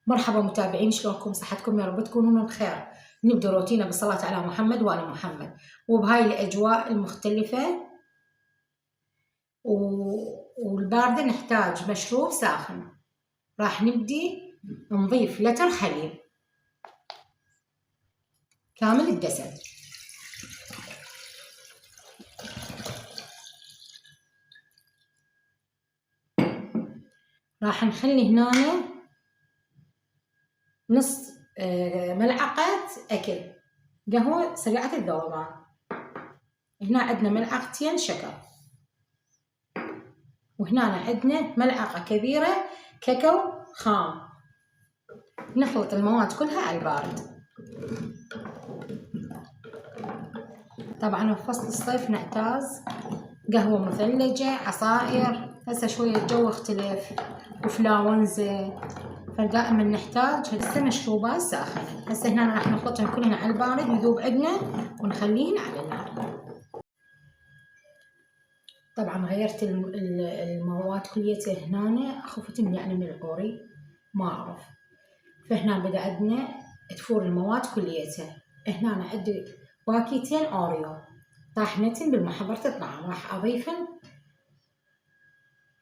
مرحبا متابعين، شلونكم؟ صحتكم؟ يا رب تكونون بخير. نبدأ روتينا بالصلاة على محمد وآل محمد. وبهاي الأجواء المختلفة والباردة نحتاج مشروب ساخن. راح نبدي نضيف لتر حليب كامل الدسم. راح نخلي هنا نص ملعقة أكل قهوة سريعة الذوبان. هنا عندنا ملعقتين شكر، وهنا عندنا ملعقة كبيرة كاكاو خام. نخلط المواد كلها على البارد. طبعا في فصل الصيف نعتاز قهوة مثلجة، عصائر. هسه شوية الجو اختلف وفلاونزا، فدائما نحتاج هسه مشروبات ساخنة. هسه هنا راح نخلطهم كلهن على البارد ويذوب عندنا ونخليهن على النار. طبعا غيرت المواد كليتها. هنا خفتني يعني من العوري ما اعرف، فهنا بدا عندنا تفور المواد كليتها. هنا عندي باكيتين اوريو طاحنتين بالمحضرة الطعام، راح اضيفن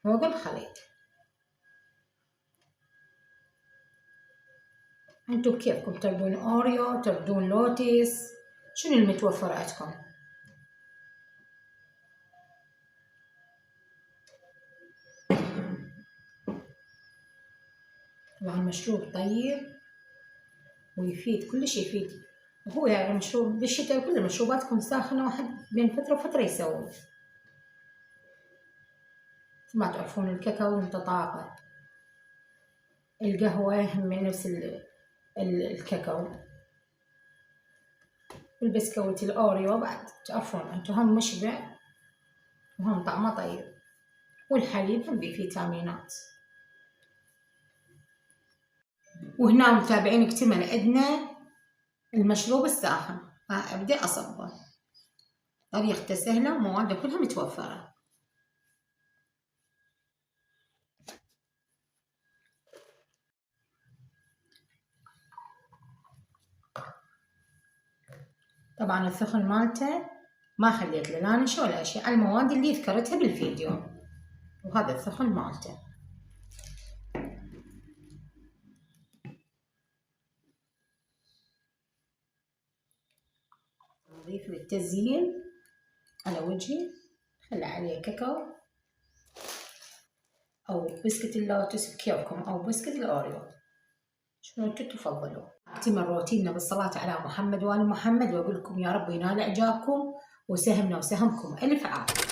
فوق الخليط. انتو بكيفكم، تردون اوريو، تردون لوتس، شنو المتوفر عندكم. طبعا مشروب طيب ويفيد، كلش يفيد. وهو يعني مشروب بالشتاء، كل المشروبات تكون ساخنة، واحد بين فترة وفترة يسوي. ما تعرفون الكاكاو متطاقة، القهوة من نفس الكاكاو، البسكويت الأوريو بعد تعرفون انتو هم مشبع وهم طعمه طيب، والحليب هم بفيتامينات. وهنا متابعين اكتمل عندنا المشروب الساخن. راح ابدأ اصبه. طريقته سهلة ومواده كلها متوفرة. طبعا الثخن مالته ما خليت له لا نشا ولا شيء، على المواد اللي ذكرتها بالفيديو. وهذا الثخن مالته. نضيف للتزيين على وجهي، خلي عليه كاكاو او بسكت اللوتس بكيفكم، او بسكت الاوريو، شنو انتم تفضلوا. اكتمل روتيننا بالصلاة على محمد وآل محمد، واقول لكم يا رب ينال اعجابكم، وسهمنا وسهمكم الف عافية.